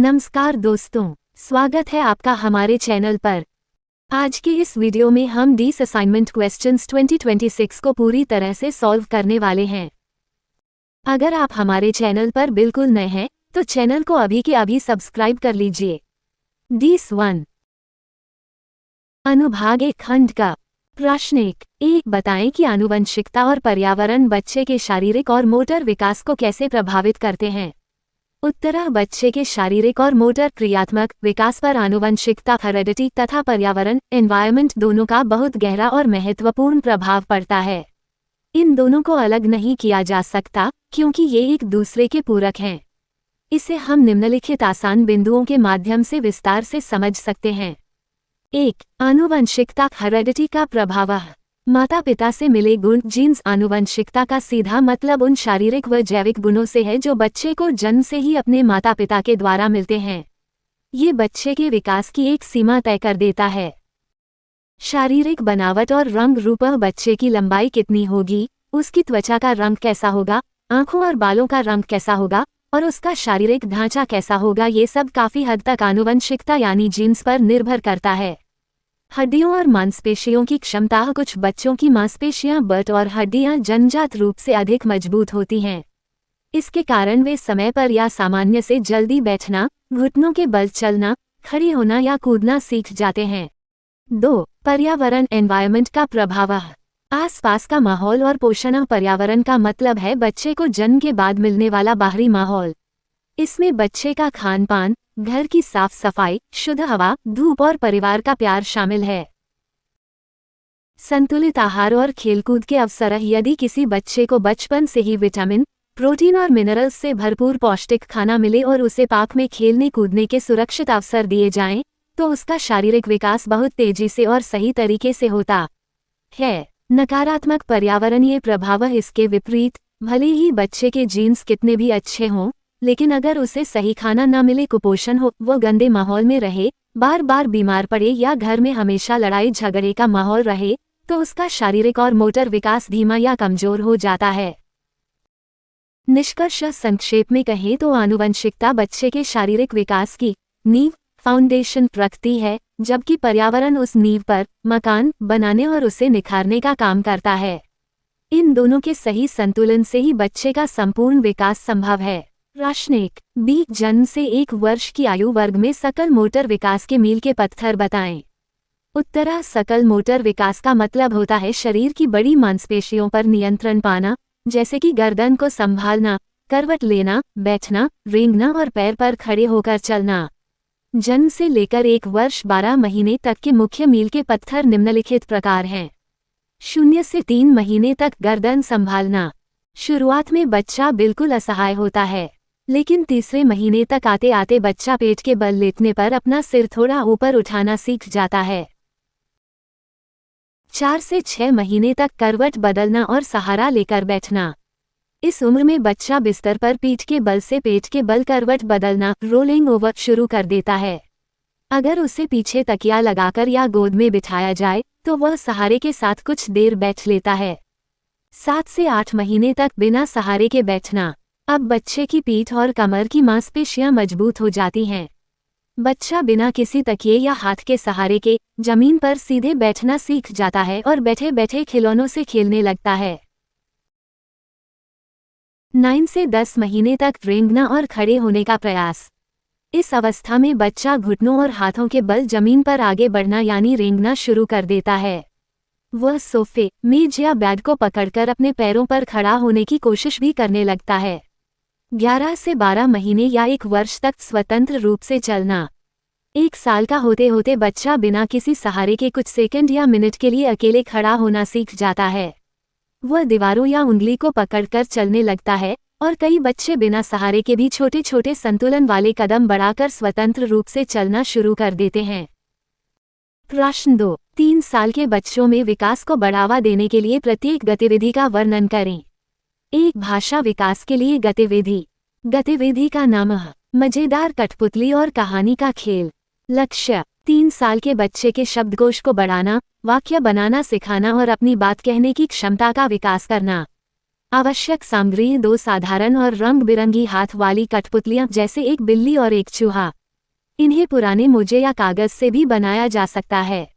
नमस्कार दोस्तों, स्वागत है आपका हमारे चैनल पर। आज के इस वीडियो में हम डीस असाइनमेंट क्वेश्चंस 2026 को पूरी तरह से सॉल्व करने वाले हैं। अगर आप हमारे चैनल पर बिल्कुल नए हैं तो चैनल को अभी के अभी सब्सक्राइब कर लीजिए। डीस 1 अनुभाग 1 खंड का प्रश्न 1 बताएं कि आनुवंशिकता और पर्यावरण बच्चे के शारीरिक और मोटर विकास को कैसे प्रभावित करते हैं। उत्तर बच्चे के शारीरिक और मोटर क्रियात्मक विकास पर आनुवंशिकता हेरेडिटी तथा पर्यावरण एनवायरनमेंट दोनों का बहुत गहरा और महत्वपूर्ण प्रभाव पड़ता है। इन दोनों को अलग नहीं किया जा सकता क्योंकि ये एक दूसरे के पूरक हैं। इसे हम निम्नलिखित आसान बिंदुओं के माध्यम से विस्तार से समझ सकते हैं। 1 आनुवंशिकता हेरेडिटी का प्रभाव। माता पिता से मिले गुण जीन्स आनुवंशिकता का सीधा मतलब उन शारीरिक व जैविक गुणों से है जो बच्चे को जन्म से ही अपने माता पिता के द्वारा मिलते हैं। ये बच्चे के विकास की एक सीमा तय कर देता है। शारीरिक बनावट और रंग रूप बच्चे की लंबाई कितनी होगी, उसकी त्वचा का रंग कैसा होगा, आंखों और बालों का रंग कैसा होगा और उसका शारीरिक ढांचा कैसा होगा, ये सब काफी हद तक आनुवंशिकता यानी जीन्स पर निर्भर करता है। हड्डियों और मांसपेशियों की क्षमता। कुछ बच्चों की मांसपेशियां बट और हड्डियां जन्मजात रूप से अधिक मजबूत होती हैं। इसके कारण वे समय पर या सामान्य से जल्दी बैठना, घुटनों के बल चलना, खड़े होना या कूदना सीख जाते हैं। 2 पर्यावरण एनवायरनमेंट का प्रभाव। आसपास का माहौल और पोषण। पर्यावरण का मतलब है बच्चे को जन्म के बाद मिलने वाला बाहरी माहौल। इसमें बच्चे का खान पान, घर की साफ सफाई, शुद्ध हवा, धूप और परिवार का प्यार शामिल है। संतुलित आहार और खेलकूद के अवसर। यदि किसी बच्चे को बचपन से ही विटामिन, प्रोटीन और मिनरल्स से भरपूर पौष्टिक खाना मिले और उसे पार्क में खेलने कूदने के सुरक्षित अवसर दिए जाएं, तो उसका शारीरिक विकास बहुत तेजी से और सही तरीके से होता है। नकारात्मक पर्यावरणीय प्रभाव। इसके विपरीत, भले ही बच्चे के जीन्स कितने भी अच्छे हों, लेकिन अगर उसे सही खाना न मिले, कुपोषण हो, वो गंदे माहौल में रहे, बार बार बीमार पड़े या घर में हमेशा लड़ाई झगड़े का माहौल रहे, तो उसका शारीरिक और मोटर विकास धीमा या कमजोर हो जाता है। निष्कर्ष संक्षेप में कहें तो आनुवंशिकता बच्चे के शारीरिक विकास की नींव फाउंडेशन रखती है, जबकि पर्यावरण उस नींव पर मकान बनाने और उसे निखारने का काम करता है। इन दोनों के सही संतुलन से ही बच्चे का संपूर्ण विकास संभव है। प्रश्न 1 जन्म से 1 वर्ष की आयु वर्ग में सकल मोटर विकास के मील के पत्थर बताएं। उत्तर सकल मोटर विकास का मतलब होता है शरीर की बड़ी मांसपेशियों पर नियंत्रण पाना, जैसे कि गर्दन को संभालना, करवट लेना, बैठना, रेंगना और पैर पर खड़े होकर चलना। जन्म से लेकर 1 वर्ष 12 महीने तक के मुख्य मील के पत्थर निम्नलिखित प्रकार हैं। 0 से 3 महीने तक गर्दन संभालना। शुरुआत में बच्चा बिल्कुल असहाय होता है, लेकिन तीसरे महीने तक आते आते बच्चा पेट के बल लेटने पर अपना सिर थोड़ा ऊपर उठाना सीख जाता है। 4 से 6 महीने तक करवट बदलना और सहारा लेकर बैठना। इस उम्र में बच्चा बिस्तर पर पीठ के बल से पेट के बल करवट बदलना रोलिंग ओवर शुरू कर देता है। अगर उसे पीछे तकिया लगाकर या गोद में बिठाया जाए तो वह सहारे के साथ कुछ देर बैठ लेता है। 7 से 8 महीने तक बिना सहारे के बैठना। अब बच्चे की पीठ और कमर की मांसपेशियां मजबूत हो जाती हैं। बच्चा बिना किसी तकिए या हाथ के सहारे के जमीन पर सीधे बैठना सीख जाता है और बैठे बैठे खिलौनों से खेलने लगता है। 9 से 10 महीने तक रेंगना और खड़े होने का प्रयास। इस अवस्था में बच्चा घुटनों और हाथों के बल जमीन पर आगे बढ़ना यानी रेंगना शुरू कर देता है। वह सोफे, मेज या बेड को पकड़कर अपने पैरों पर खड़ा होने की कोशिश भी करने लगता है। 11 से 12 महीने या 1 वर्ष तक स्वतंत्र रूप से चलना। 1 साल का होते होते बच्चा बिना किसी सहारे के कुछ सेकंड या मिनट के लिए अकेले खड़ा होना सीख जाता है। वह दीवारों या उंगली को पकड़कर चलने लगता है और कई बच्चे बिना सहारे के भी छोटे छोटे संतुलन वाले कदम बढ़ाकर स्वतंत्र रूप से चलना शुरू कर देते हैं। प्रश्न 2 3 साल के बच्चों में विकास को बढ़ावा देने के लिए प्रत्येक गतिविधि का वर्णन करें। 1 भाषा विकास के लिए गतिविधि। गतिविधि का नाम है मजेदार कठपुतली और कहानी का खेल। लक्ष्य 3 साल के बच्चे के शब्दकोश को बढ़ाना, वाक्य बनाना सिखाना और अपनी बात कहने की क्षमता का विकास करना। आवश्यक सामग्री 2 साधारण और रंग बिरंगी हाथ वाली कठपुतलियां जैसे एक बिल्ली और एक चूहा। इन्हें पुराने मोजे या कागज से भी बनाया जा सकता है।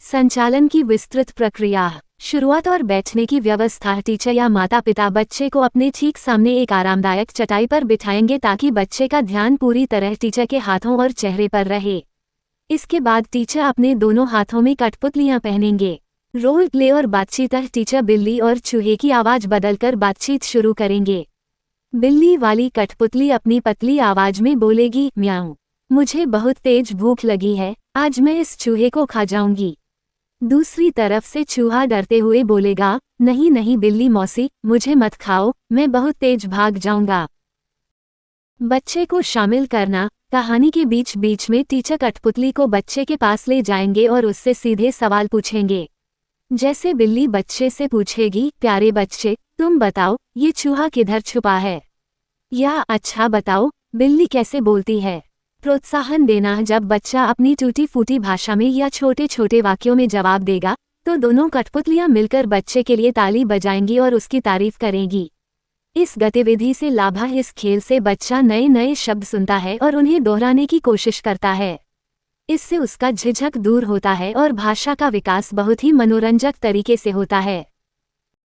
संचालन की विस्तृत प्रक्रिया। शुरुआत और बैठने की व्यवस्था। टीचर या माता पिता बच्चे को अपने ठीक सामने एक आरामदायक चटाई पर बिठाएंगे ताकि बच्चे का ध्यान पूरी तरह टीचर के हाथों और चेहरे पर रहे। इसके बाद टीचर अपने दोनों हाथों में कठपुतलियां पहनेंगे। रोल प्ले और बातचीत। टीचर बिल्ली और चूहे की आवाज बदलकर बातचीत शुरू करेंगे। बिल्ली वाली कठपुतली अपनी पतली आवाज में बोलेगी, म्याऊं, मुझे बहुत तेज भूख लगी है, आज मैं इस चूहे को खा जाऊंगी। दूसरी तरफ से चूहा डरते हुए बोलेगा, नहीं नहीं बिल्ली मौसी, मुझे मत खाओ, मैं बहुत तेज भाग जाऊंगा। बच्चे को शामिल करना। कहानी के बीच बीच में टीचर कठपुतली को बच्चे के पास ले जाएंगे और उससे सीधे सवाल पूछेंगे। जैसे बिल्ली बच्चे से पूछेगी, प्यारे बच्चे, तुम बताओ, ये चूहा किधर छुपा है? या अच्छा बताओ, बिल्ली कैसे बोलती है? प्रोत्साहन देना। जब बच्चा अपनी टूटी फूटी भाषा में या छोटे छोटे वाक्यों में जवाब देगा तो दोनों कठपुतलियां मिलकर बच्चे के लिए ताली बजाएंगी और उसकी तारीफ करेंगी। इस गतिविधि से लाभ है, इस खेल से बच्चा नए नए शब्द सुनता है और उन्हें दोहराने की कोशिश करता है। इससे उसका झिझक दूर होता है और भाषा का विकास बहुत ही मनोरंजक तरीके से होता है।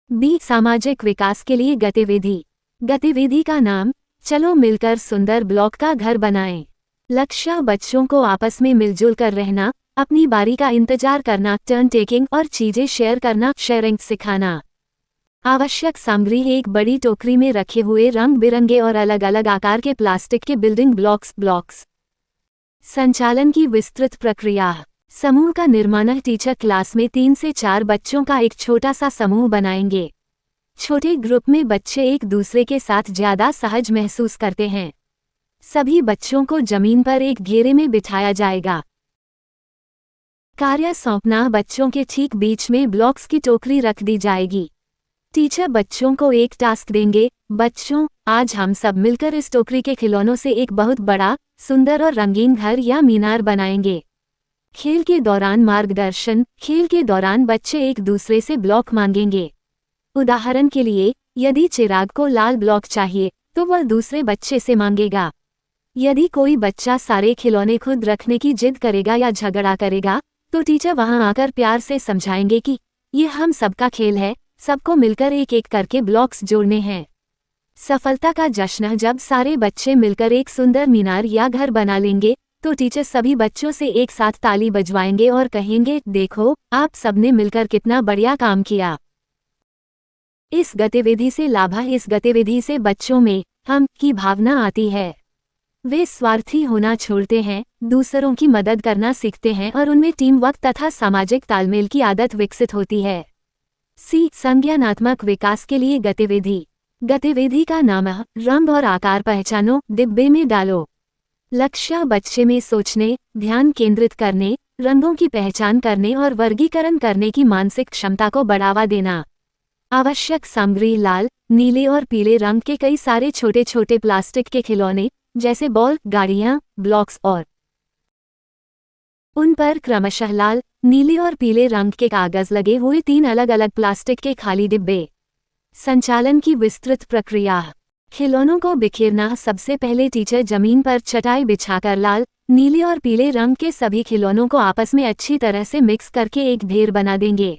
बी, सामाजिक विकास के लिए गतिविधि। गतिविधि का नाम, चलो मिलकर सुंदर ब्लॉक का घर बनाएं। लक्ष्य, बच्चों को आपस में मिलजुल कर रहना, अपनी बारी का इंतजार करना, टर्न टेकिंग और चीजें शेयर करना, शेयरिंग सिखाना। आवश्यक सामग्री। एक बड़ी टोकरी में रखे हुए रंग बिरंगे और अलग अलग आकार के प्लास्टिक के बिल्डिंग ब्लॉक्स। संचालन की विस्तृत प्रक्रिया। समूह का निर्माण। टीचर क्लास में 3 से 4 बच्चों का एक छोटा सा समूह बनाएंगे। छोटे ग्रुप में बच्चे एक दूसरे के साथ ज्यादा सहज महसूस करते हैं। सभी बच्चों को जमीन पर एक घेरे में बिठाया जाएगा। कार्य सौंपना। बच्चों के ठीक बीच में ब्लॉक्स की टोकरी रख दी जाएगी। टीचर बच्चों को एक टास्क देंगे, बच्चों, आज हम सब मिलकर इस टोकरी के खिलौनों से एक बहुत बड़ा, सुंदर और रंगीन घर या मीनार बनाएंगे। खेल के दौरान मार्गदर्शन। खेल के दौरान बच्चे एक दूसरे से ब्लॉक मांगेंगे। उदाहरण के लिए, यदि चिराग को लाल ब्लॉक चाहिए तो वह दूसरे बच्चे से मांगेगा। यदि कोई बच्चा सारे खिलौने खुद रखने की जिद करेगा या झगड़ा करेगा तो टीचर वहां आकर प्यार से समझाएंगे कि ये हम सबका खेल है, सबको मिलकर एक एक करके ब्लॉक्स जोड़ने हैं। सफलता का जश्न। जब सारे बच्चे मिलकर एक सुंदर मीनार या घर बना लेंगे तो टीचर सभी बच्चों से एक साथ ताली बजवाएंगे और कहेंगे, देखो, आप सबने मिलकर कितना बढ़िया काम किया। इस गतिविधि से लाभ है, इस गतिविधि से बच्चों में हम की भावना आती है। वे स्वार्थी होना छोड़ते हैं, दूसरों की मदद करना सीखते हैं और उनमें टीम वर्क तथा सामाजिक तालमेल की आदत विकसित होती है। सी, संज्ञानात्मक विकास के लिए गतिविधि। गतिविधि का नाम है, रंग और आकार पहचानो, डिब्बे में डालो। लक्ष्य, बच्चे में सोचने, ध्यान केंद्रित करने, रंगों की पहचान करने और वर्गीकरण करने की मानसिक क्षमता को बढ़ावा देना। आवश्यक सामग्री। लाल, नीले और पीले रंग के कई सारे छोटे छोटे प्लास्टिक के खिलौने जैसे बॉल, गाड़ियां, ब्लॉक्स और उन पर क्रमशः लाल, नीले और पीले रंग के कागज लगे हुए 3 अलग अलग प्लास्टिक के खाली डिब्बे। संचालन की विस्तृत प्रक्रिया। खिलौनों को बिखेरना। सबसे पहले टीचर जमीन पर चटाई बिछाकर लाल, नीले और पीले रंग के सभी खिलौनों को आपस में अच्छी तरह से मिक्स करके एक ढेर बना देंगे।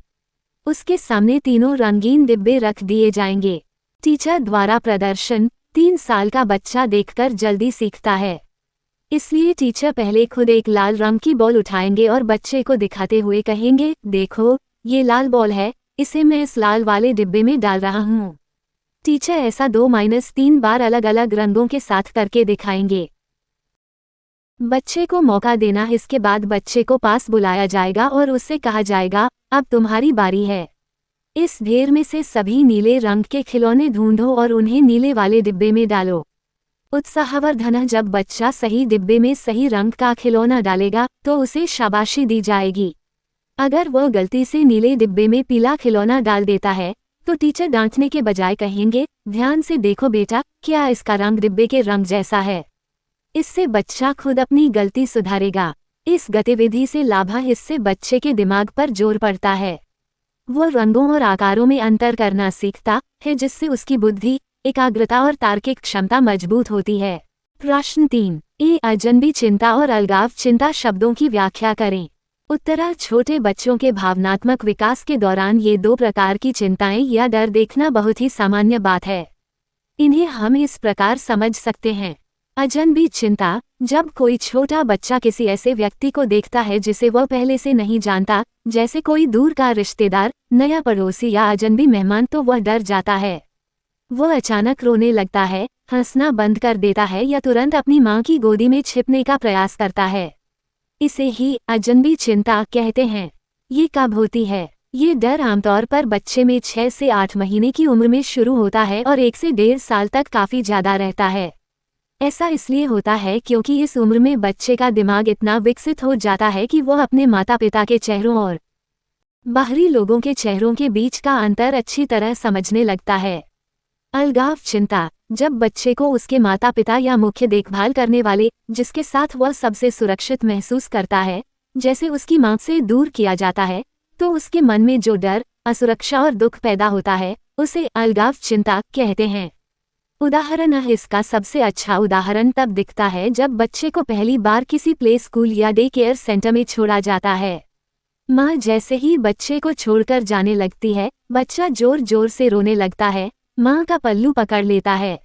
उसके सामने तीनों रंगीन डिब्बे रख दिए जाएंगे। टीचर द्वारा प्रदर्शन। 3 साल का बच्चा देखकर जल्दी सीखता है, इसलिए टीचर पहले खुद एक लाल रंग की बॉल उठाएंगे और बच्चे को दिखाते हुए कहेंगे, देखो, ये लाल बॉल है, इसे मैं इस लाल वाले डिब्बे में डाल रहा हूँ। टीचर ऐसा 2-3 बार अलग अलग रंगों के साथ करके दिखाएंगे। बच्चे को मौका देना। इसके बाद बच्चे को पास बुलाया जाएगा और उससे कहा जाएगा, अब तुम्हारी बारी है। इस ढेर में से सभी नीले रंग के खिलौने ढूंढो और उन्हें नीले वाले डिब्बे में डालो। उत्साहवर्धन। जब बच्चा सही डिब्बे में सही रंग का खिलौना डालेगा तो उसे शाबाशी दी जाएगी। अगर वह गलती से नीले डिब्बे में पीला खिलौना डाल देता है तो टीचर डांटने के बजाय कहेंगे, ध्यान से देखो बेटा, क्या इसका रंग डिब्बे के रंग जैसा है। इससे बच्चा खुद अपनी गलती सुधारेगा। इस गतिविधि से लाभ, इससे बच्चे के दिमाग पर जोर पड़ता है। वो रंगों और आकारों में अंतर करना सीखता है, जिससे उसकी बुद्धि, एकाग्रता और तार्किक क्षमता मजबूत होती है। प्रश्न 3, अजनबी चिंता और अलगाव चिंता शब्दों की व्याख्या करें। उत्तर, छोटे बच्चों के भावनात्मक विकास के दौरान ये दो प्रकार की चिंताएं या डर देखना बहुत ही सामान्य बात है। इन्हें हम इस प्रकार समझ सकते हैं। अजनबी चिंता, जब कोई छोटा बच्चा किसी ऐसे व्यक्ति को देखता है जिसे वह पहले से नहीं जानता, जैसे कोई दूर का रिश्तेदार, नया पड़ोसी या अजनबी मेहमान, तो वह डर जाता है। वह अचानक रोने लगता है, हंसना बंद कर देता है या तुरंत अपनी मां की गोदी में छिपने का प्रयास करता है। इसे ही अजनबी चिंता कहते हैं। ये कब होती है? ये डर आमतौर पर बच्चे में 6 से 8 महीने की उम्र में शुरू होता है और 1 से 1.5 साल तक काफ़ी ज़्यादा रहता है। ऐसा इसलिए होता है क्योंकि इस उम्र में बच्चे का दिमाग इतना विकसित हो जाता है कि वह अपने माता पिता के चेहरों और बाहरी लोगों के चेहरों के बीच का अंतर अच्छी तरह समझने लगता है। अलगाव चिंता, जब बच्चे को उसके माता पिता या मुख्य देखभाल करने वाले, जिसके साथ वह सबसे सुरक्षित महसूस करता है, जैसे उसकी मां से दूर किया जाता है, तो उसके मन में जो डर, असुरक्षा और दुख पैदा होता है, उसे अलगाव चिंता कहते हैं। उदाहरण, इसका सबसे अच्छा उदाहरण तब दिखता है जब बच्चे को पहली बार किसी प्ले स्कूल या डे केयर सेंटर में छोड़ा जाता है। माँ जैसे ही बच्चे को छोड़कर जाने लगती है, बच्चा जोर जोर से रोने लगता है, माँ का पल्लू पकड़ लेता है।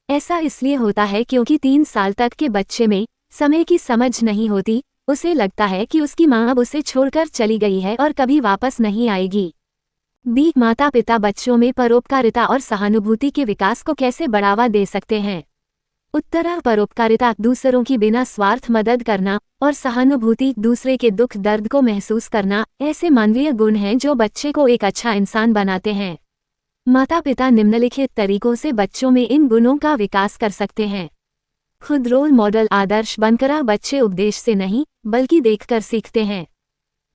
ऐसा इसलिए होता है क्योंकि 3 साल तक के बच्चे में समय की समझ नहीं होती। उसे लगता है कि उसकी माँ अब उसे छोड़कर चली गई है और कभी वापस नहीं आएगी। माता पिता बच्चों में परोपकारिता और सहानुभूति के विकास को कैसे बढ़ावा दे सकते हैं? उत्तर, परोपकारिता, दूसरों की बिना स्वार्थ मदद करना, और सहानुभूति, दूसरे के दुख दर्द को महसूस करना, ऐसे मानवीय गुण हैं जो बच्चे को एक अच्छा इंसान बनाते हैं। माता पिता निम्नलिखित तरीकों से बच्चों में इन गुणों का विकास कर सकते हैं। खुद रोल मॉडल, आदर्श बनकर बच्चे उपदेश से नहीं बल्कि देखकर सीखते हैं।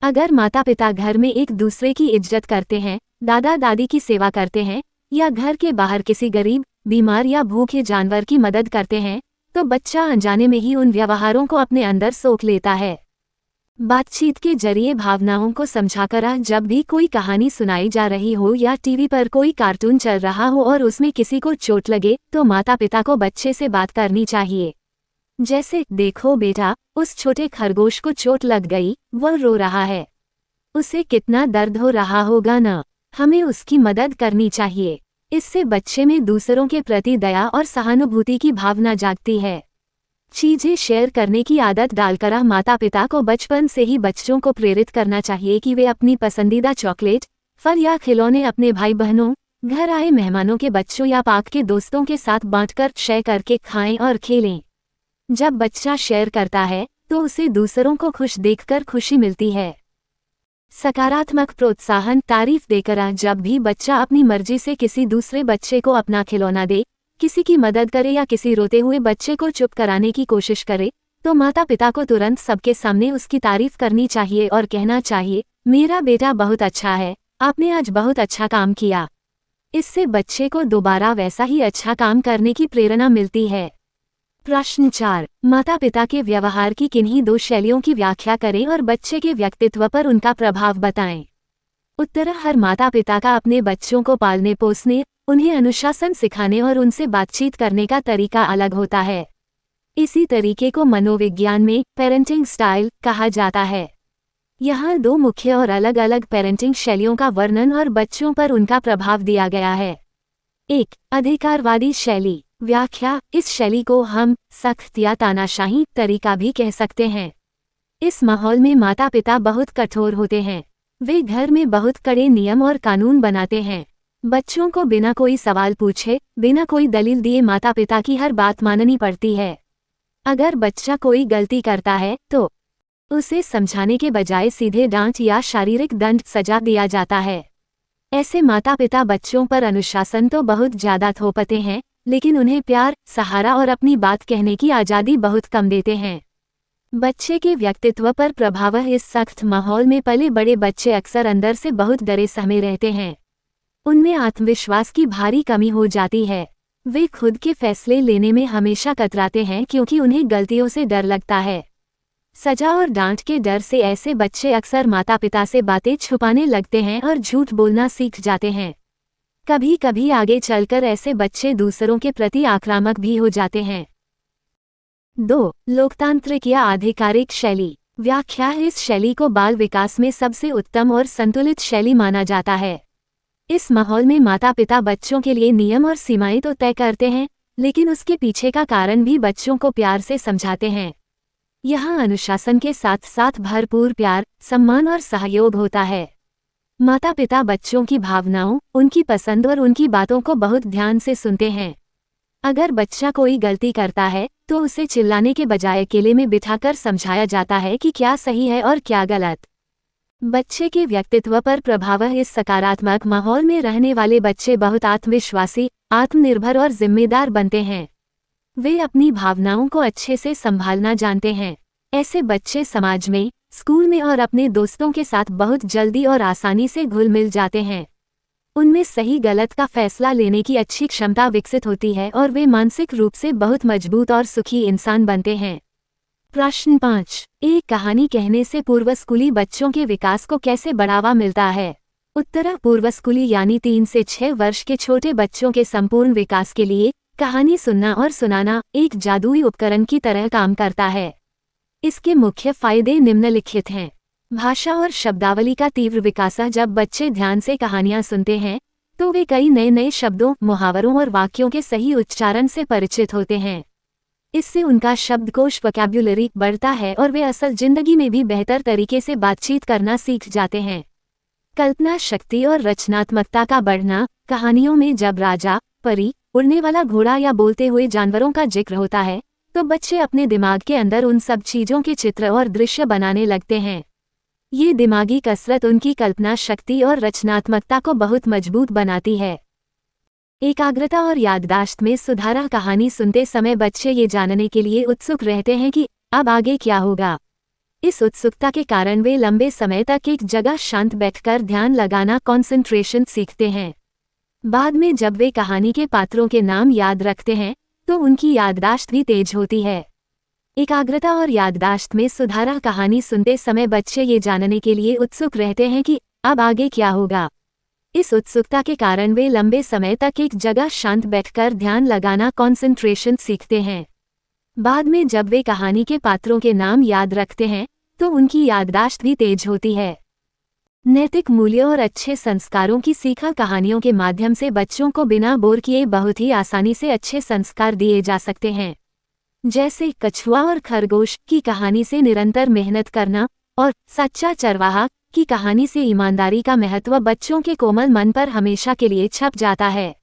अगर माता पिता घर में एक दूसरे की इज्जत करते हैं, दादा दादी की सेवा करते हैं, या घर के बाहर किसी गरीब, बीमार या भूखे जानवर की मदद करते हैं, तो बच्चा अनजाने में ही उन व्यवहारों को अपने अंदर सोख लेता है। बातचीत के जरिए भावनाओं को समझाकर, जब भी कोई कहानी सुनाई जा रही हो या टीवी पर कोई कार्टून चल रहा हो और उसमें किसी को चोट लगे, तो माता पिता को बच्चे से बात करनी चाहिए। जैसे, देखो बेटा, उस छोटे खरगोश को चोट लग गई, वह रो रहा है, उसे कितना दर्द हो रहा होगा ना, हमें उसकी मदद करनी चाहिए। इससे बच्चे में दूसरों के प्रति दया और सहानुभूति की भावना जागती है। चीजें शेयर करने की आदत डालकर माता पिता को बचपन से ही बच्चों को प्रेरित करना चाहिए कि वे अपनी पसंदीदा चॉकलेट, फल या खिलौने अपने भाई बहनों, घर आए मेहमानों के बच्चों या पाक के दोस्तों के साथ बांटकर शेयर करके खाएं और खेलें। जब बच्चा शेयर करता है तो उसे दूसरों को खुश देखकर खुशी मिलती है। सकारात्मक प्रोत्साहन, तारीफ देकर, जब भी बच्चा अपनी मर्जी से किसी दूसरे बच्चे को अपना खिलौना दे, किसी की मदद करे या किसी रोते हुए बच्चे को चुप कराने की कोशिश करे, तो माता पिता को तुरंत सबके सामने उसकी तारीफ करनी चाहिए और कहना चाहिए, मेरा बेटा बहुत अच्छा है, आपने आज बहुत अच्छा काम किया। इससे बच्चे को दोबारा वैसा ही अच्छा काम करने की प्रेरणा मिलती है। प्रश्न 4, माता पिता के व्यवहार की किन्हीं 2 शैलियों की व्याख्या करें और बच्चे के व्यक्तित्व पर उनका प्रभाव बताएं। उत्तर, हर माता पिता का अपने बच्चों को पालने पोसने, उन्हें अनुशासन सिखाने और उनसे बातचीत करने का तरीका अलग होता है। इसी तरीके को मनोविज्ञान में पेरेंटिंग स्टाइल कहा जाता है। यहाँ 2 मुख्य और अलग अलग पेरेंटिंग शैलियों का वर्णन और बच्चों पर उनका प्रभाव दिया गया है। 1, अधिकारवादी शैली। व्याख्या, इस शैली को हम सख्त या तानाशाही तरीका भी कह सकते हैं। इस माहौल में माता पिता बहुत कठोर होते हैं। वे घर में बहुत कड़े नियम और कानून बनाते हैं। बच्चों को बिना कोई सवाल पूछे, बिना कोई दलील दिए माता पिता की हर बात माननी पड़ती है। अगर बच्चा कोई गलती करता है तो उसे समझाने के बजाय सीधे डांट या शारीरिक दंड, सजा दिया जाता है। ऐसे माता पिता बच्चों पर अनुशासन तो बहुत ज्यादा थोपते हैं, लेकिन उन्हें प्यार, सहारा और अपनी बात कहने की आज़ादी बहुत कम देते हैं। बच्चे के व्यक्तित्व पर प्रभाव, इस सख्त माहौल में पले बड़े बच्चे अक्सर अंदर से बहुत डरे सहमे रहते हैं। उनमें आत्मविश्वास की भारी कमी हो जाती है। वे खुद के फैसले लेने में हमेशा कतराते हैं क्योंकि उन्हें गलतियों से डर लगता है। सजा और डांट के डर से ऐसे बच्चे अक्सर माता पिता से बातें छुपाने लगते हैं और झूठ बोलना सीख जाते हैं। कभी कभी आगे चलकर ऐसे बच्चे दूसरों के प्रति आक्रामक भी हो जाते हैं। 2. लोकतांत्रिक या आधिकारिक शैली। व्याख्या। इस शैली को बाल विकास में सबसे उत्तम और संतुलित शैली माना जाता है। इस माहौल में माता पिता बच्चों के लिए नियम और सीमाएं तो तय करते हैं, लेकिन उसके पीछे का कारण भी बच्चों को प्यार से समझाते हैं। यहाँ अनुशासन के साथ साथ भरपूर प्यार, सम्मान और सहयोग होता है। माता पिता बच्चों की भावनाओं, उनकी पसंद और उनकी बातों को बहुत ध्यान से सुनते हैं। अगर बच्चा कोई गलती करता है तो उसे चिल्लाने के बजाय अकेले में बिठाकर समझाया जाता है कि क्या सही है और क्या गलत। बच्चे के व्यक्तित्व पर प्रभाव। इस सकारात्मक माहौल में रहने वाले बच्चे बहुत आत्मविश्वासी, आत्मनिर्भर और जिम्मेदार बनते हैं। वे अपनी भावनाओं को अच्छे से संभालना जानते हैं। ऐसे बच्चे समाज में, स्कूल में और अपने दोस्तों के साथ बहुत जल्दी और आसानी से घुल मिल जाते हैं। उनमें सही गलत का फैसला लेने की अच्छी क्षमता विकसित होती है और वे मानसिक रूप से बहुत मजबूत और सुखी इंसान बनते हैं। प्रश्न 5. एक कहानी कहने से पूर्व स्कूली बच्चों के विकास को कैसे बढ़ावा मिलता है? उत्तर. पूर्व स्कूली यानी 3 से 6 वर्ष के छोटे बच्चों के संपूर्ण विकास के लिए कहानी सुनना और सुनाना एक जादुई उपकरण की तरह काम करता है। इसके मुख्य फायदे निम्नलिखित हैं। भाषा और शब्दावली का तीव्र विकास। जब बच्चे ध्यान से कहानियां सुनते हैं तो वे कई नए नए शब्दों, मुहावरों और वाक्यों के सही उच्चारण से परिचित होते हैं। इससे उनका शब्दकोश वोकैब्युलरी बढ़ता है और वे असल जिंदगी में भी बेहतर तरीके से बातचीत करना सीख जाते हैं। कल्पना शक्ति और रचनात्मकता का बढ़ना। कहानियों में जब राजा, परी, उड़ने वाला घोड़ा या बोलते हुए जानवरों का जिक्र होता है तो बच्चे अपने दिमाग के अंदर उन सब चीजों के चित्र और दृश्य बनाने लगते हैं। ये दिमागी कसरत उनकी कल्पना शक्ति और रचनात्मकता को बहुत मजबूत बनाती है। एकाग्रता और याददाश्त में सुधार। कहानी सुनते समय बच्चे ये जानने के लिए उत्सुक रहते हैं कि अब आगे क्या होगा। इस उत्सुकता के कारण वे लंबे समय तक एक जगह शांत बैठकर ध्यान लगाना, कंसंट्रेशन सीखते हैं। बाद में जब वे कहानी के पात्रों के नाम याद रखते हैं तो उनकी याददाश्त भी तेज होती है। एकाग्रता और याददाश्त में सुधार। कहानी सुनते समय बच्चे ये जानने के लिए उत्सुक रहते हैं कि अब आगे क्या होगा। इस उत्सुकता के कारण वे लंबे समय तक एक जगह शांत बैठकर ध्यान लगाना, कंसंट्रेशन सीखते हैं। बाद में जब वे कहानी के पात्रों के नाम याद रखते हैं तो उनकी याददाश्त भी तेज होती है। नैतिक मूल्यों और अच्छे संस्कारों की सीखा। कहानियों के माध्यम से बच्चों को बिना बोर किए बहुत ही आसानी से अच्छे संस्कार दिए जा सकते हैं। जैसे कछुआ और खरगोश की कहानी से निरंतर मेहनत करना और सच्चा चरवाहा की कहानी से ईमानदारी का महत्व बच्चों के कोमल मन पर हमेशा के लिए छप जाता है।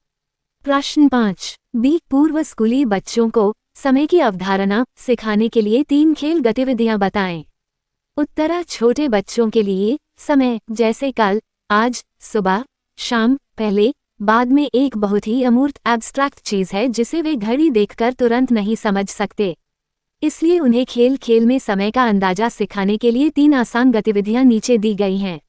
प्रश्न 5. बी. पूर्व स्कूली बच्चों को समय की अवधारणा सिखाने के लिए 3 खेल गतिविधियां बताएं। उत्तर. छोटे बच्चों के लिए समय जैसे कल, आज, सुबह, शाम, पहले, बाद में एक बहुत ही अमूर्त एब्स्ट्रैक्ट चीज है जिसे वे घड़ी देखकर तुरंत नहीं समझ सकते। इसलिए उन्हें खेल खेल में समय का अंदाजा सिखाने के लिए 3 आसान गतिविधियां नीचे दी गई हैं।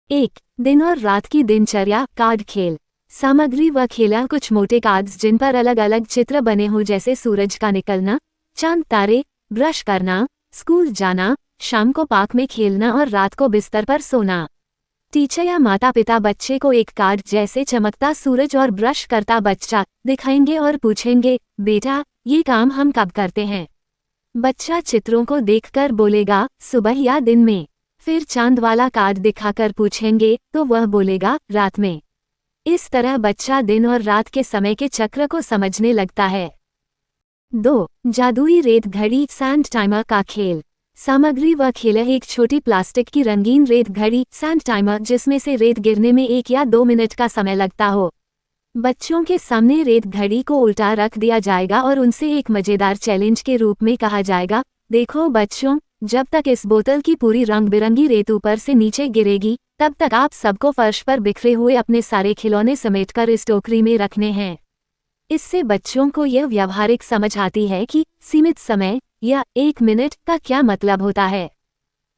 1. दिन और रात की दिनचर्या कार्ड खेल। सामग्री व खेला कुछ मोटे कार्ड्स जिन पर अलग अलग चित्र बने हों, जैसे सूरज का निकलना, चांद तारे, ब्रश करना, स्कूल जाना, शाम को पार्क में खेलना और रात को बिस्तर पर सोना। टीचर या माता पिता बच्चे को एक कार्ड जैसे चमकता सूरज और ब्रश करता बच्चा दिखाएंगे और पूछेंगे, बेटा ये काम हम कब करते हैं? बच्चा चित्रों को देखकर बोलेगा, सुबह या दिन में। फिर चांद वाला कार्ड दिखाकर पूछेंगे तो वह बोलेगा, रात में। इस तरह बच्चा दिन और रात के समय के चक्र को समझने लगता है। 2. जादुई रेत घड़ी सैंड टाइमर का खेल। सामग्री व खेल एक छोटी प्लास्टिक की रंगीन रेत घड़ी सैंड टाइमर जिसमें से रेत गिरने में 1 या 2 मिनट का समय लगता हो। बच्चों के सामने रेत घड़ी को उल्टा रख दिया जाएगा और उनसे एक मजेदार चैलेंज के रूप में कहा जाएगा, देखो बच्चों, जब तक इस बोतल की पूरी रंग बिरंगी रेत ऊपर से नीचे गिरेगी तब तक आप सबको फर्श पर बिखरे हुए अपने सारे खिलौने समेटकर इस टोकरी में रखने हैं। इससे बच्चों को यह व्यावहारिक समझ आती है कि सीमित समय या 1 मिनट का क्या मतलब होता है।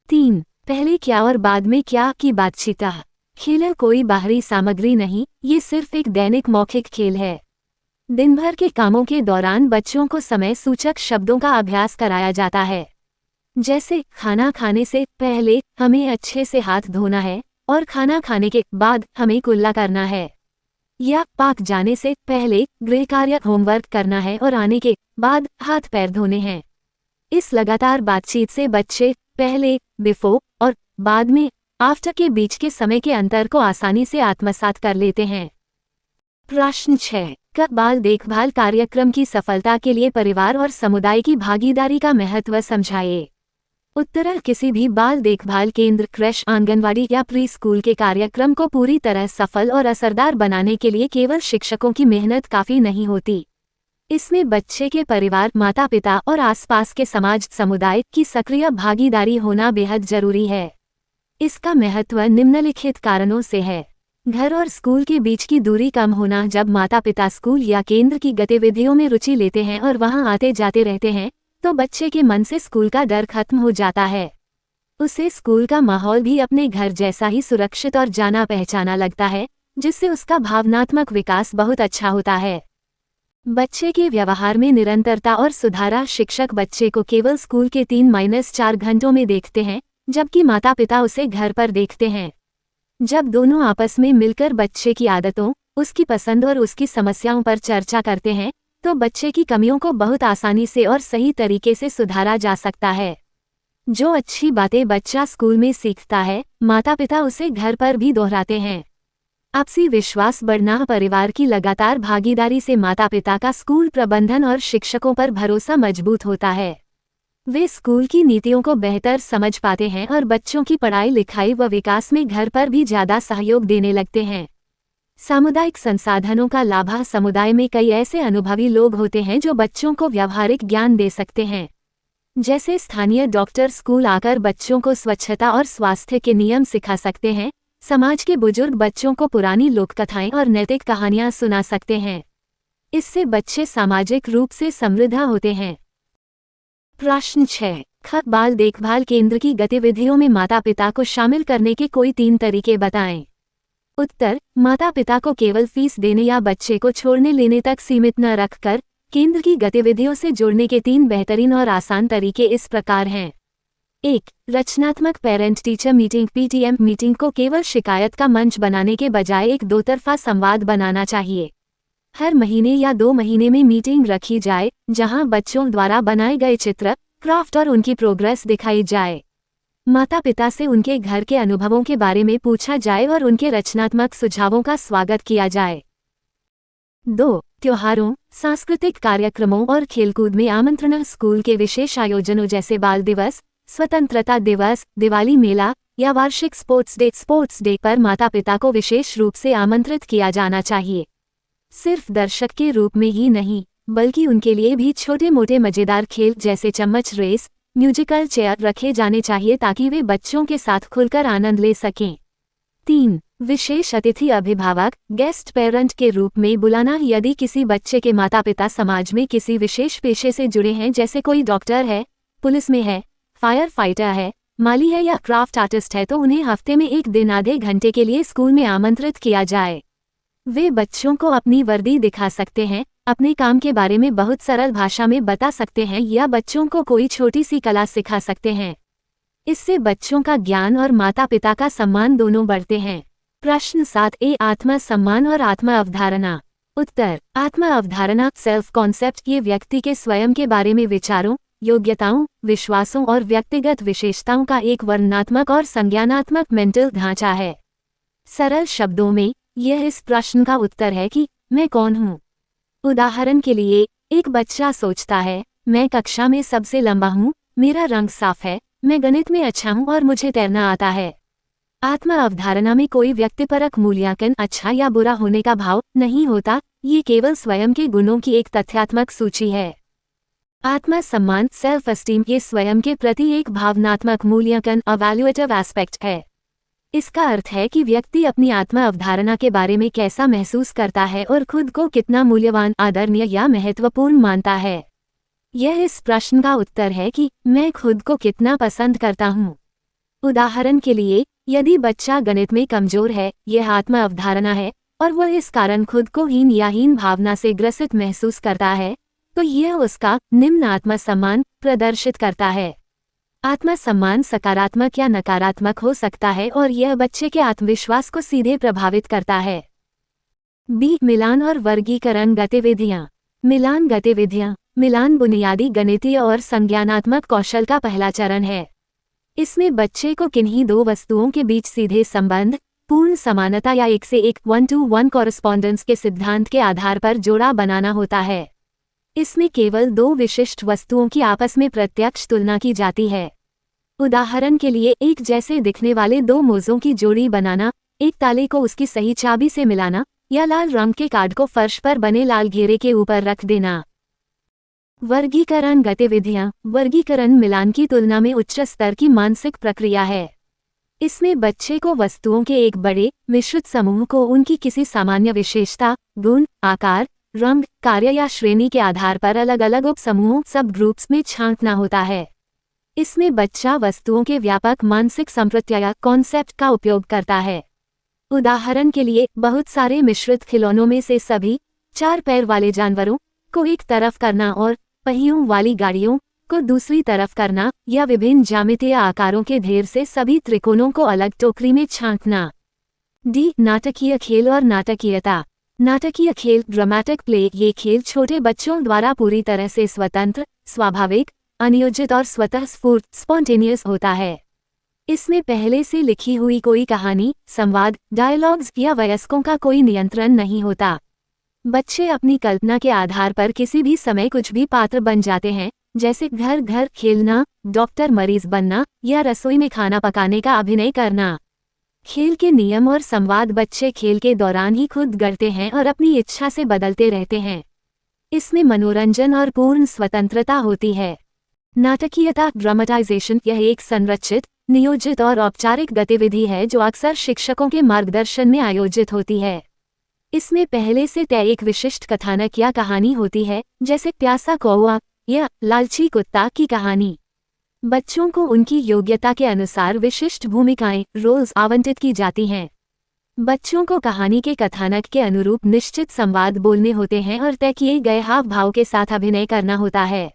3. पहले क्या और बाद में क्या की बातचीत। खेल कोई बाहरी सामग्री नहीं, ये सिर्फ एक दैनिक मौखिक खेल है। दिन भर के कामों के दौरान बच्चों को समय सूचक शब्दों का अभ्यास कराया जाता है। जैसे खाना खाने से पहले हमें अच्छे से हाथ धोना है और खाना खाने के बाद हमें कुल्ला करना है, या पाक जाने से पहले गृह कार्य होमवर्क करना है और आने के बाद हाथ पैर धोने हैं। इस लगातार बातचीत से बच्चे पहले बिफोर और बाद में आफ्टर के बीच के समय के अंतर को आसानी से आत्मसात कर लेते हैं। प्रश्न 6, कब बाल देखभाल कार्यक्रम की सफलता के लिए परिवार और समुदाय की भागीदारी का महत्व समझाइए। उत्तर, किसी भी बाल देखभाल केंद्र, क्रैश, आंगनवाड़ी या प्री स्कूल के कार्यक्रम को पूरी तरह सफल और असरदार बनाने के लिए केवल शिक्षकों की मेहनत काफी नहीं होती। इसमें बच्चे के परिवार, माता पिता और आसपास के समाज समुदाय की सक्रिय भागीदारी होना बेहद जरूरी है। इसका महत्व निम्नलिखित कारणों से है। घर और स्कूल के बीच की दूरी कम होना। जब माता पिता स्कूल या केंद्र की गतिविधियों में रुचि लेते हैं और वहां आते जाते रहते हैं तो बच्चे के मन से स्कूल का डर खत्म हो जाता है। उसे स्कूल का माहौल भी अपने घर जैसा ही सुरक्षित और जाना पहचाना लगता है, जिससे उसका भावनात्मक विकास बहुत अच्छा होता है। बच्चे के व्यवहार में निरंतरता और सुधार। शिक्षक बच्चे को केवल स्कूल के 3-4 घंटों में देखते हैं, जबकि माता पिता उसे घर पर देखते हैं। जब दोनों आपस में मिलकर बच्चे की आदतों, उसकी पसंद और उसकी समस्याओं पर चर्चा करते हैं तो बच्चे की कमियों को बहुत आसानी से और सही तरीके से सुधारा जा सकता है। जो अच्छी बातें बच्चा स्कूल में सीखता है, माता पिता उसे घर पर भी दोहराते हैं। आपसी विश्वास बढ़ना। परिवार की लगातार भागीदारी से माता पिता का स्कूल प्रबंधन और शिक्षकों पर भरोसा मजबूत होता है। वे स्कूल की नीतियों को बेहतर समझ पाते हैं और बच्चों की पढ़ाई लिखाई व विकास में घर पर भी ज्यादा सहयोग देने लगते हैं। सामुदायिक संसाधनों का लाभ। समुदाय में कई ऐसे अनुभवी लोग होते हैं जो बच्चों को व्यावहारिक ज्ञान दे सकते हैं, जैसे स्थानीय डॉक्टर स्कूल आकर बच्चों को स्वच्छता और स्वास्थ्य के नियम सिखा सकते हैं। समाज के बुजुर्ग बच्चों को पुरानी लोककथाएं और नैतिक कहानियां सुना सकते हैं। इससे बच्चे सामाजिक रूप से समृद्ध होते हैं। प्रश्न 6, बाल देखभाल केंद्र की गतिविधियों में माता पिता को शामिल करने के कोई 3 तरीके बताएं। उत्तर, माता पिता को केवल फीस देने या बच्चे को छोड़ने लेने तक सीमित न रखकर केंद्र की गतिविधियों से जुड़ने के 3 बेहतरीन और आसान तरीके इस प्रकार हैं। 1. रचनात्मक parent teacher meeting (PTM) meeting को केवल शिकायत का मंच बनाने के बजाय एक दोतरफा संवाद बनाना चाहिए। हर महीने या 2 महीने में मीटिंग रखी जाए, जहां बच्चों द्वारा बनाए गए चित्र, क्राफ्ट और उनकी प्रोग्रेस दिखाई जाए। माता पिता से उनके घर के अनुभवों के बारे में पूछा जाए और उनके रचनात्मक सुझावों का स्वागत किया जाए। 2. त्योहारों, सांस्कृतिक कार्यक्रमों और खेलकूद में आमंत्रण। स्कूल के विशेष आयोजनों जैसे बाल दिवस, स्वतंत्रता दिवस, दिवाली मेला या वार्षिक स्पोर्ट्स डे पर माता पिता को विशेष रूप से आमंत्रित किया जाना चाहिए। सिर्फ दर्शक के रूप में ही नहीं, बल्कि उनके लिए भी छोटे मोटे मजेदार खेल जैसे चम्मच रेस, म्यूजिकल चेयर रखे जाने चाहिए ताकि वे बच्चों के साथ खुलकर आनंद ले सकें। 3. विशेष अतिथि अभिभावक गेस्ट पेरेंट के रूप में बुलाना। यदि किसी बच्चे के माता पिता समाज में किसी विशेष पेशे से जुड़े हैं, जैसे कोई डॉक्टर है, पुलिस में है, फायर फाइटर है, माली है या क्राफ्ट आर्टिस्ट है, तो उन्हें हफ्ते में 1 दिन आधे घंटे के लिए स्कूल में आमंत्रित किया जाए। वे बच्चों को अपनी वर्दी दिखा सकते हैं, अपने काम के बारे में बहुत सरल भाषा में बता सकते हैं या बच्चों को कोई छोटी सी कला सिखा सकते हैं। इससे बच्चों का ज्ञान और माता पिता का सम्मान दोनों बढ़ते हैं। प्रश्न 7, आत्म सम्मान और आत्म अवधारणा। उत्तर, आत्म अवधारणा सेल्फ कॉन्सेप्ट ये व्यक्ति के स्वयं के बारे में विचारों, योग्यताओं, विश्वासों और व्यक्तिगत विशेषताओं का एक वर्णनात्मक और संज्ञानात्मक मेंटल ढांचा है। सरल शब्दों में यह इस प्रश्न का उत्तर है कि मैं कौन हूँ। उदाहरण के लिए, एक बच्चा सोचता है, मैं कक्षा में सबसे लंबा हूँ, मेरा रंग साफ है, मैं गणित में अच्छा हूँ और मुझे तैरना आता है। आत्म अवधारणा में कोई व्यक्तिपरक मूल्यांकन, अच्छा या बुरा होने का भाव नहीं होता, ये केवल स्वयं के गुणों की एक तथ्यात्मक सूची है। आत्म सम्मान सेल्फ एस्टीम ये स्वयं के प्रति एक भावनात्मक मूल्यांकन अवैल्यूएटिव एस्पेक्ट है। इसका अर्थ है कि व्यक्ति अपनी आत्म अवधारणा के बारे में कैसा महसूस करता है और खुद को कितना मूल्यवान, आदरणीय या महत्वपूर्ण मानता है। यह इस प्रश्न का उत्तर है कि मैं खुद को कितना पसंद करता हूँ। उदाहरण के लिए, यदि बच्चा गणित में कमजोर है, यह आत्म अवधारणा है, और वह इस कारण खुद को हीन या हीन भावना से ग्रसित महसूस करता है, तो यह उसका निम्न आत्म सम्मान प्रदर्शित करता है। आत्मसम्मान सकारात्मक या नकारात्मक हो सकता है और यह बच्चे के आत्मविश्वास को सीधे प्रभावित करता है। बी. मिलान और वर्गीकरण गतिविधियाँ। मिलान गतिविधियाँ। मिलान बुनियादी गणितीय और संज्ञानात्मक कौशल का पहला चरण है। इसमें बच्चे को किन्हीं दो वस्तुओं के बीच सीधे संबंध, पूर्ण समानता या एक से एक 1-to-1 कॉरेस्पॉन्डेंस के सिद्धांत के आधार पर जोड़ा बनाना होता है। इसमें केवल दो विशिष्ट वस्तुओं की आपस में प्रत्यक्ष तुलना की जाती है। उदाहरण के लिए एक जैसे दिखने वाले दो मोज़ों की जोड़ी बनाना, एक ताले को उसकी सही चाबी से मिलाना, या लाल रंग के कार्ड को फर्श पर बने लाल घेरे के ऊपर रख देना। वर्गीकरण गतिविधियाँ। वर्गीकरण मिलान की तुलना में उच्च स्तर की मानसिक प्रक्रिया है। इसमें बच्चे को वस्तुओं के एक बड़े, मिश्रित समूह को उनकी किसी सामान्य विशेषता, गुण, आकार, रंग, कार्य या श्रेणी के आधार पर अलग अलग उपसमूहों सब ग्रुप्स में छांटना होता है। इसमें बच्चा वस्तुओं के व्यापक मानसिक संप्रत्यय कॉन्सेप्ट का उपयोग करता है। उदाहरण के लिए बहुत सारे मिश्रित खिलौनों में से सभी 4 पैर वाले जानवरों को एक तरफ करना और पहियों वाली गाड़ियों को दूसरी तरफ करना, या विभिन्न ज्यामितीय आकारों के ढेर से सभी त्रिकोणों को अलग टोकरी में छांटना। डी. नाटकीय खेल और नाटकीयता। नाटकीय खेल ड्रामेटिक प्ले। ये खेल छोटे बच्चों द्वारा पूरी तरह से स्वतंत्र, स्वाभाविक, अनियोजित और स्वतः स्फूर्त स्पॉन्टेनियस होता है। इसमें पहले से लिखी हुई कोई कहानी, संवाद, डायलॉग्स या वयस्कों का कोई नियंत्रण नहीं होता। बच्चे अपनी कल्पना के आधार पर किसी भी समय कुछ भी पात्र बन जाते हैं, जैसे घर घर खेलना, डॉक्टर मरीज बनना या रसोई में खाना पकाने का अभिनय करना। खेल के नियम और संवाद बच्चे खेल के दौरान ही खुद गढ़ते हैं और अपनी इच्छा से बदलते रहते हैं। इसमें मनोरंजन और पूर्ण स्वतंत्रता होती है। नाटकीयता ड्रामेटाइजेशन। यह एक संरचित, नियोजित और औपचारिक गतिविधि है जो अक्सर शिक्षकों के मार्गदर्शन में आयोजित होती है। इसमें पहले से तय एक विशिष्ट कथानक या कहानी होती है, जैसे प्यासा कौवा या लालची कुत्ता की कहानी। बच्चों को उनकी योग्यता के अनुसार विशिष्ट भूमिकाएं रोल्स आवंटित की जाती हैं। बच्चों को कहानी के कथानक के अनुरूप निश्चित संवाद बोलने होते हैं और तय किए गए हाव भाव के साथ अभिनय करना होता है।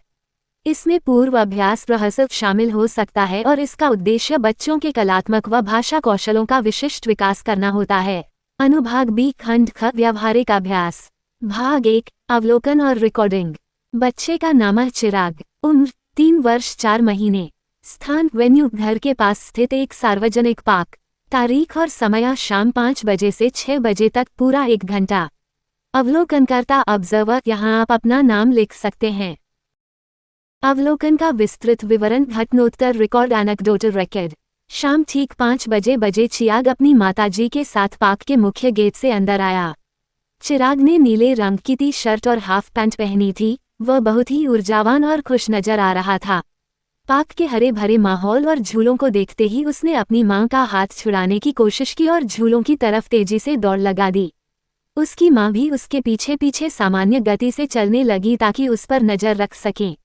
इसमें पूर्व अभ्यास रिहर्सल शामिल हो सकता है और इसका उद्देश्य बच्चों के कलात्मक व भाषा कौशलों का विशिष्ट विकास करना होता है। अनुभाग बी खंड ख व्यावहारिक अभ्यास। भाग 1 अवलोकन और रिकॉर्डिंग। बच्चे का नाम है चिराग। उम्र 3 वर्ष 4 महीने। स्थान वेन्यू घर के पास स्थित एक सार्वजनिक पार्क। तारीख और समय शाम 5 बजे से 6 बजे तक पूरा 1 घंटा। अवलोकनकर्ता ऑब्जर्वर। यहाँ आप अपना नाम लिख सकते हैं। अवलोकन का विस्तृत विवरण घटनोत्तर रिकॉर्ड एनेक्डोटल रिकॉर्ड। शाम ठीक 5 बजे चिराग अपनी माताजी के साथ पार्क के मुख्य गेट से अंदर आया। चिराग ने नीले रंग की टी शर्ट और हाफ पैंट पहनी थी। वह बहुत ही ऊर्जावान और खुश नजर आ रहा था। पार्क के हरे भरे माहौल और झूलों को देखते ही उसने अपनी मां का हाथ छुड़ाने की कोशिश की और झूलों की तरफ तेजी से दौड़ लगा दी। उसकी मां भी उसके पीछे पीछे सामान्य गति से चलने लगी ताकि उस पर नजर रख सकें।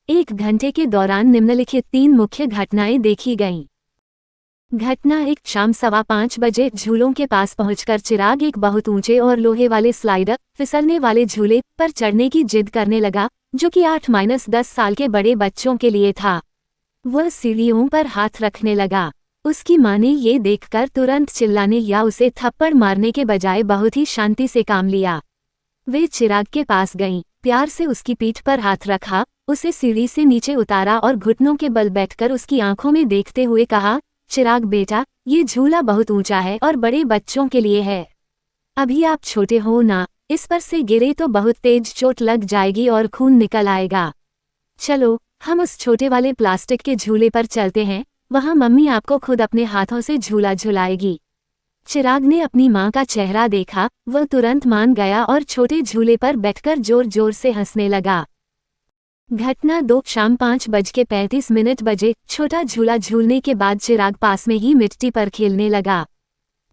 1 घंटे के दौरान निम्नलिखित 3 मुख्य घटनाएं देखी गईं। घटना 1 शाम 5:15 बजे झूलों के पास पहुंचकर चिराग एक बहुत ऊंचे और लोहे वाले स्लाइडर फिसलने वाले झूले पर चढ़ने की जिद करने लगा, जो कि 8-10 साल के बड़े बच्चों के लिए था। वह सीढ़ियों पर हाथ रखने लगा। उसकी मां ने ये देखकर तुरंत चिल्लाने या उसे थप्पड़ मारने के बजाय बहुत ही शांति से काम लिया। वे चिराग के पास गईं, प्यार से उसकी पीठ पर हाथ रखा, उसे सीढ़ी से नीचे उतारा और घुटनों के बल बैठकर उसकी आंखों में देखते हुए कहा, चिराग बेटा, ये झूला बहुत ऊंचा है और बड़े बच्चों के लिए है। अभी आप छोटे हो ना, इस पर से गिरे तो बहुत तेज चोट लग जाएगी और खून निकल आएगा। चलो हम उस छोटे वाले प्लास्टिक के झूले पर चलते हैं, वहाँ मम्मी आपको खुद अपने हाथों से झूला झुलाएगी। चिराग ने अपनी माँ का चेहरा देखा, वह तुरंत मान गया और छोटे झूले पर बैठकर जोर जोर से हंसने लगा। घटना 2 शाम 5:35 बजे छोटा झूला झूलने के बाद चिराग पास में ही मिट्टी पर खेलने लगा।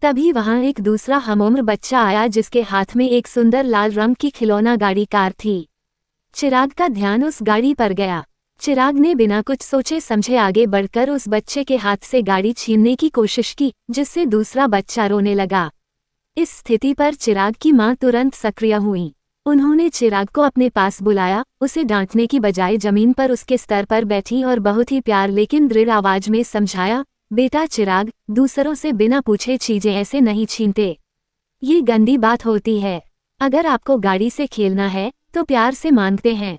तभी वहां एक दूसरा हमउम्र बच्चा आया जिसके हाथ में एक सुंदर लाल रंग की खिलौना गाड़ी कार थी। चिराग का ध्यान उस गाड़ी पर गया। चिराग ने बिना कुछ सोचे समझे आगे बढ़कर उस बच्चे के हाथ से गाड़ी छीनने की कोशिश की, जिससे दूसरा बच्चा रोने लगा। इस स्थिति पर चिराग की मां तुरंत सक्रिय हुई। उन्होंने चिराग को अपने पास बुलाया, उसे डांटने की बजाय जमीन पर उसके स्तर पर बैठी और बहुत ही प्यार लेकिन दृढ़ आवाज में समझाया, बेटा चिराग, दूसरों से बिना पूछे चीजें ऐसे नहीं छीनते। ये गंदी बात होती है। अगर आपको गाड़ी से खेलना है तो प्यार से मांगते हैं।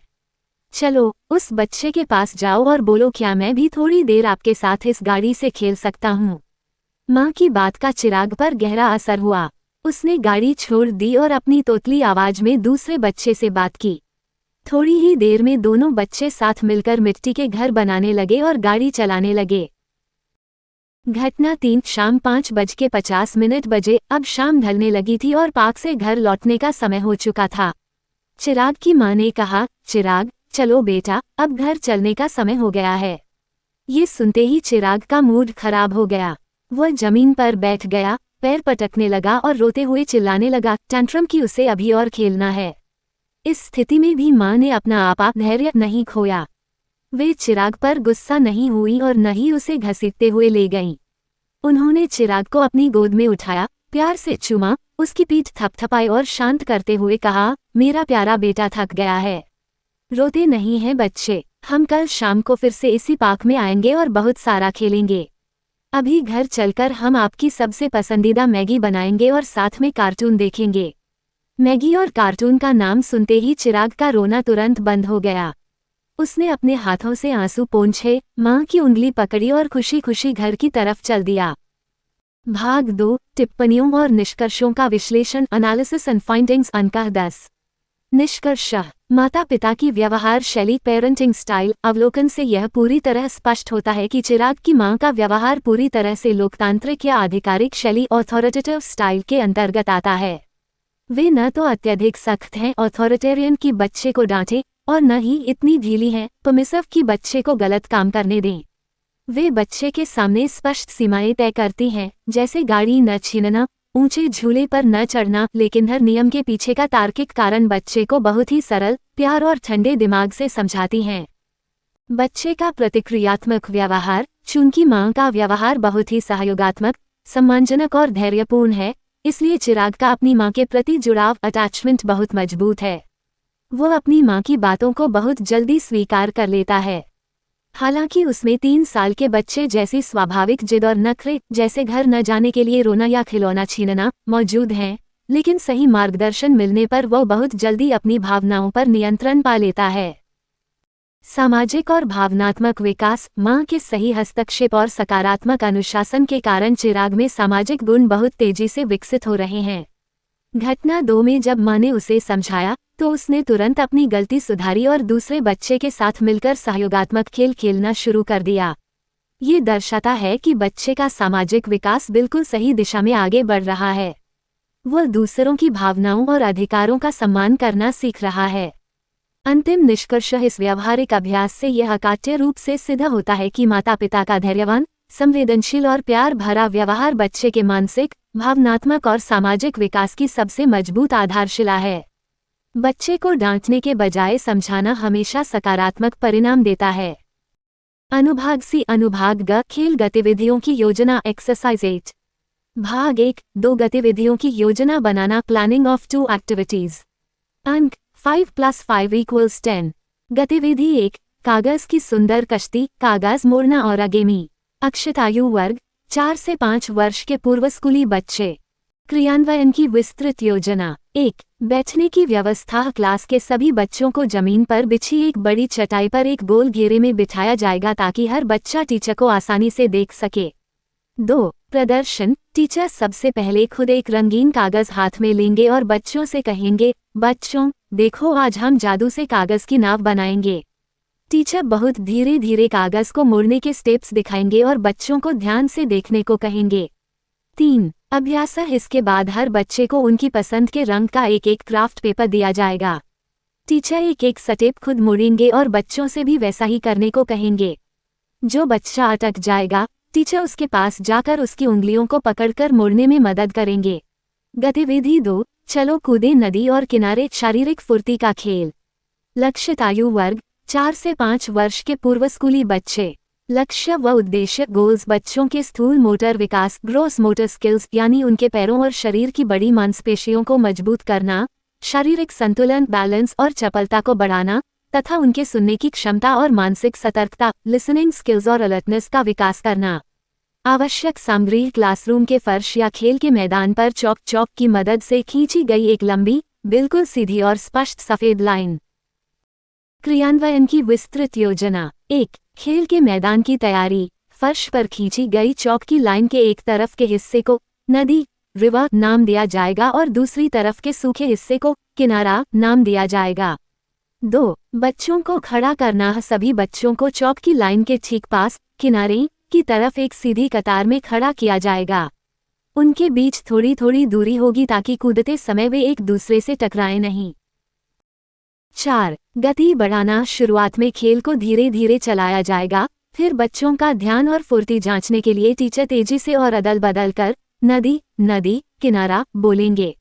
चलो उस बच्चे के पास जाओ और बोलो, क्या मैं भी थोड़ी देर आपके साथ इस गाड़ी से खेल सकता हूँ। माँ की बात का चिराग पर गहरा असर हुआ। उसने गाड़ी छोड़ दी और अपनी तोतली आवाज में दूसरे बच्चे से बात की। थोड़ी ही देर में दोनों बच्चे साथ मिलकर मिट्टी के घर बनाने लगे और गाड़ी चलाने लगे। घटना 3 शाम 5:50 बजे। अब शाम ढलने लगी थी और पार्क से घर लौटने का समय हो चुका था। चिराग की माँ ने कहा, चिराग चलो बेटा, अब घर चलने का समय हो गया है। ये सुनते ही चिराग का मूड खराब हो गया। वह जमीन पर बैठ गया, पैर पटकने लगा और रोते हुए चिल्लाने लगा, टैंट्रम कि उसे अभी और खेलना है। इस स्थिति में भी माँ ने अपना आपा धैर्य नहीं खोया। वे चिराग पर गुस्सा नहीं हुई और न ही उसे घसीटते हुए ले गईं। उन्होंने चिराग को अपनी गोद में उठाया, प्यार से चूमा, उसकी पीठ थपथपाई और शांत करते हुए कहा, मेरा प्यारा बेटा थक गया है। रोते नहीं हैं बच्चे, हम कल शाम को फिर से इसी पार्क में आएंगे और बहुत सारा खेलेंगे। अभी घर चलकर हम आपकी सबसे पसंदीदा मैगी बनाएंगे और साथ में कार्टून देखेंगे। मैगी और कार्टून का नाम सुनते ही चिराग का रोना तुरंत बंद हो गया। उसने अपने हाथों से आंसू पोंछे, माँ की उंगली पकड़ी और खुशी खुशी घर की तरफ चल दिया। भाग 2, टिप्पणियों और निष्कर्षों का विश्लेषण, एनालिसिस एंड फाइंडिंग्स। अंक 10। निष्कर्ष। माता पिता की व्यवहार शैली, पेरेंटिंग स्टाइल। अवलोकन से यह पूरी तरह स्पष्ट होता है कि चिराग की मां का व्यवहार पूरी तरह से लोकतांत्रिक या आधिकारिक शैली, ऑथोरिटेटिव स्टाइल के अंतर्गत आता है। वे न तो अत्यधिक सख्त हैं, ऑथोरिटेरियन की बच्चे को डांटे, और न ही इतनी ढीली हैं, परमिसिव की बच्चे को गलत काम करने दें। वे बच्चे के सामने स्पष्ट सीमाएं तय करती हैं, जैसे गाड़ी न छीनना, ऊंचे झूले पर न चढ़ना, लेकिन हर नियम के पीछे का तार्किक कारण बच्चे को बहुत ही सरल, प्यार और ठंडे दिमाग से समझाती हैं। बच्चे का प्रतिक्रियात्मक व्यवहार। चूंकि मां का व्यवहार बहुत ही सहयोगात्मक, सम्मानजनक और धैर्यपूर्ण है, इसलिए चिराग का अपनी मां के प्रति जुड़ाव, अटैचमेंट बहुत मजबूत है। वो अपनी मां की बातों को बहुत जल्दी स्वीकार कर लेता है। हालांकि उसमें 3 साल के बच्चे जैसी स्वाभाविक जिद और नखरे, जैसे घर न जाने के लिए रोना या खिलौना छीनना, मौजूद हैं, लेकिन सही मार्गदर्शन मिलने पर वह बहुत जल्दी अपनी भावनाओं पर नियंत्रण पा लेता है। सामाजिक और भावनात्मक विकास। मां के सही हस्तक्षेप और सकारात्मक अनुशासन के कारण चिराग में सामाजिक गुण बहुत तेजी से विकसित हो रहे हैं। घटना 2 में जब मां ने उसे समझाया तो उसने तुरंत अपनी गलती सुधारी और दूसरे बच्चे के साथ मिलकर सहयोगात्मक खेल खेलना शुरू कर दिया। ये दर्शाता है कि बच्चे का सामाजिक विकास बिल्कुल सही दिशा में आगे बढ़ रहा है। वह दूसरों की भावनाओं और अधिकारों का सम्मान करना सीख रहा है। अंतिम निष्कर्ष। इस व्यावहारिक अभ्यास से यह अकाट्य रूप से सिद्ध होता है कि माता पिता का धैर्यवान, संवेदनशील और प्यार भरा व्यवहार बच्चे के मानसिक, भावनात्मक और सामाजिक विकास की सबसे मजबूत आधारशिला है। बच्चे को डांटने के बजाय समझाना हमेशा सकारात्मक परिणाम देता है। अनुभाग सी। अनुभाग ग। खेल गतिविधियों की योजना, एक्सरसाइज 8। भाग 1, 2 गतिविधियों की योजना बनाना, प्लानिंग ऑफ 2 एक्टिविटीज। अंक 5 + 5 = 10। गतिविधि 1, कागज की सुंदर कश्ती, कागज मोड़ना और अगेमी। अक्षित आयु वर्ग 4 से 5 वर्ष के पूर्व स्कूली बच्चे। क्रियान्वयन की विस्तृत योजना। 1, बैठने की व्यवस्था। क्लास के सभी बच्चों को जमीन पर बिछी एक बड़ी चटाई पर एक गोल घेरे में बिठाया जाएगा ताकि हर बच्चा टीचर को आसानी से देख सके। 2, प्रदर्शन। टीचर सबसे पहले खुद एक रंगीन कागज हाथ में लेंगे और बच्चों से कहेंगे, बच्चों देखो आज हम जादू से कागज की नाव बनाएंगे। टीचर बहुत धीरे धीरे कागज को मोड़ने के स्टेप्स दिखाएंगे और बच्चों को ध्यान से देखने को कहेंगे। 3, अभ्यास। इसके बाद हर बच्चे को उनकी पसंद के रंग का एक एक क्राफ्ट पेपर दिया जाएगा। टीचर एक एक स्टेप खुद मोड़ेंगे और बच्चों से भी वैसा ही करने को कहेंगे। जो बच्चा अटक जाएगा, टीचर उसके पास जाकर उसकी उंगलियों को पकड़कर मोड़ने में मदद करेंगे। गतिविधि 2, चलो कूदे नदी और किनारे, शारीरिक फुर्ती का खेल। लक्षित आयु वर्ग 4 से 5 वर्ष के पूर्व स्कूली बच्चे। लक्ष्य व उद्देश्य। गोल्स। बच्चों के स्थूल मोटर विकास, ग्रॉस मोटर स्किल्स, यानी उनके पैरों और शरीर की बड़ी मांसपेशियों को मजबूत करना, शारीरिक संतुलन, बैलेंस और चपलता को बढ़ाना तथा उनके सुनने की क्षमता और मानसिक सतर्कता, लिसनिंग स्किल्स और अलर्टनेस का विकास करना। आवश्यक सामग्री क्लासरूम के फर्श या खेल के मैदान पर चॉक की मदद से खींची गई एक लंबी, बिल्कुल सीधी और स्पष्ट सफेद लाइन। क्रियान्वयन की विस्तृत योजना। 1. खेल के मैदान की तैयारी। फर्श पर खींची गई चॉक की लाइन के एक तरफ के हिस्से को नदी, रिवर नाम दिया जाएगा और दूसरी तरफ के सूखे हिस्से को किनारा नाम दिया जाएगा। 2. बच्चों को खड़ा करना। सभी बच्चों को चॉक की लाइन के ठीक पास, किनारे की तरफ एक सीधी कतार में खड़ा किया जाएगा। उनके बीच थोड़ी थोड़ी दूरी होगी ताकि कूदते समय वे एक दूसरे से टकराएं नहीं। 4. गति बढ़ाना। शुरुआत में खेल को धीरे धीरे चलाया जाएगा, फिर बच्चों का ध्यान और फुर्ती जांचने के लिए टीचर तेजी से और अदल बदल कर नदी, नदी, किनारा बोलेंगे।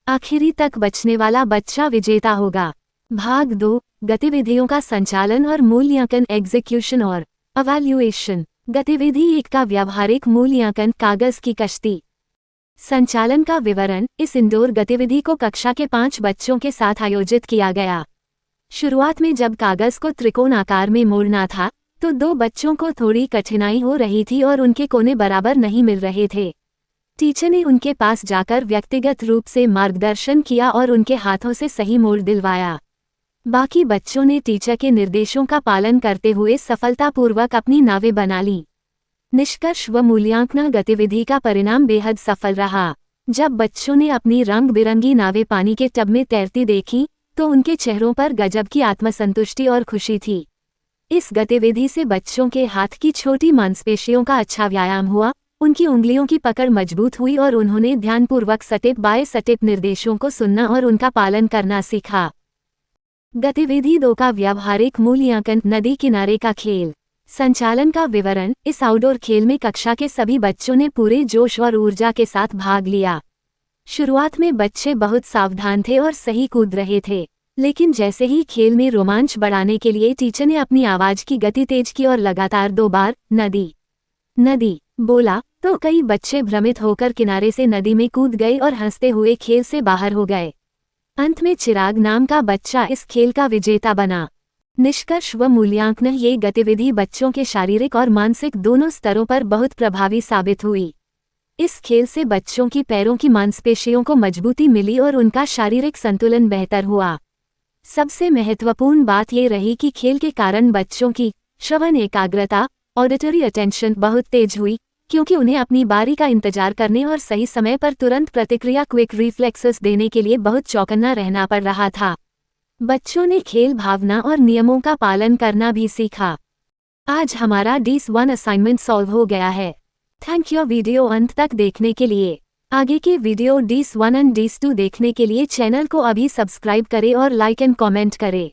आखिरी तक बचने वाला बच्चा विजेता होगा। भाग 2. गतिविधियों का संचालन और मूल्यांकन। एग्जीक्यूशन और अवैल्यूएशन। गतिविधि 1 का व्यावहारिक मूल्यांकन। कागज की कश्ती। संचालन का विवरण। इस इंडोर गतिविधि को कक्षा के 5 बच्चों के साथ आयोजित किया गया। शुरुआत में जब कागज को त्रिकोण आकार में मोड़ना था तो 2 बच्चों को थोड़ी कठिनाई हो रही थी और उनके कोने बराबर नहीं मिल रहे थे। टीचर ने उनके पास जाकर व्यक्तिगत रूप से मार्गदर्शन किया और उनके हाथों से सही मोड़ दिलवाया। बाकी बच्चों ने टीचर के निर्देशों का पालन करते हुए सफलतापूर्वक अपनी नावें बना लीं। निष्कर्ष व मूल्यांकन। गतिविधि का परिणाम बेहद सफल रहा। जब बच्चों ने अपनी रंग बिरंगी नावें पानी के टब में तैरती देखी तो उनके चेहरों पर गजब की आत्मसंतुष्टि और खुशी थी। इस गतिविधि से बच्चों के हाथ की छोटी मांसपेशियों का अच्छा व्यायाम हुआ, उनकी उंगलियों की पकड़ मजबूत हुई और उन्होंने ध्यानपूर्वक स्टेप बाय स्टेप निर्देशों को सुनना और उनका पालन करना सीखा। गतिविधि 2 का व्यावहारिक मूल्यांकन। नदी किनारे का खेल। संचालन का विवरण। इस आउटडोर खेल में कक्षा के सभी बच्चों ने पूरे जोश और ऊर्जा के साथ भाग लिया। शुरुआत में बच्चे बहुत सावधान थे और सही कूद रहे थे, लेकिन जैसे ही खेल में रोमांच बढ़ाने के लिए टीचर ने अपनी आवाज की गति तेज की और लगातार 2 बार नदी, नदी बोला तो कई बच्चे भ्रमित होकर किनारे से नदी में कूद गए और हंसते हुए खेल से बाहर हो गए। अंत में चिराग नाम का बच्चा इस खेल का विजेता बना। निष्कर्ष व मूल्यांकन। ये गतिविधि बच्चों के शारीरिक और मानसिक दोनों स्तरों पर बहुत प्रभावी साबित हुई। इस खेल से बच्चों की पैरों की मांसपेशियों को मजबूती मिली और उनका शारीरिक संतुलन बेहतर हुआ। सबसे महत्वपूर्ण बात ये रही कि खेल के कारण बच्चों की श्रवण एकाग्रता, ऑडिटरी अटेंशन बहुत तेज हुई, क्योंकि उन्हें अपनी बारी का इंतजार करने और सही समय पर तुरंत प्रतिक्रिया क्विक रिफ्लेक्सेस देने के लिए बहुत चौकन्ना रहना पड़ रहा था। बच्चों ने खेल भावना और नियमों का पालन करना भी सीखा। आज हमारा DS1 असाइनमेंट सॉल्व हो गया है। थैंक यू वीडियो अंत तक देखने के लिए। आगे के वीडियो DS1 और DS2 देखने के लिए चैनल को अभी सब्सक्राइब करें और लाइक एंड कमेंट करें।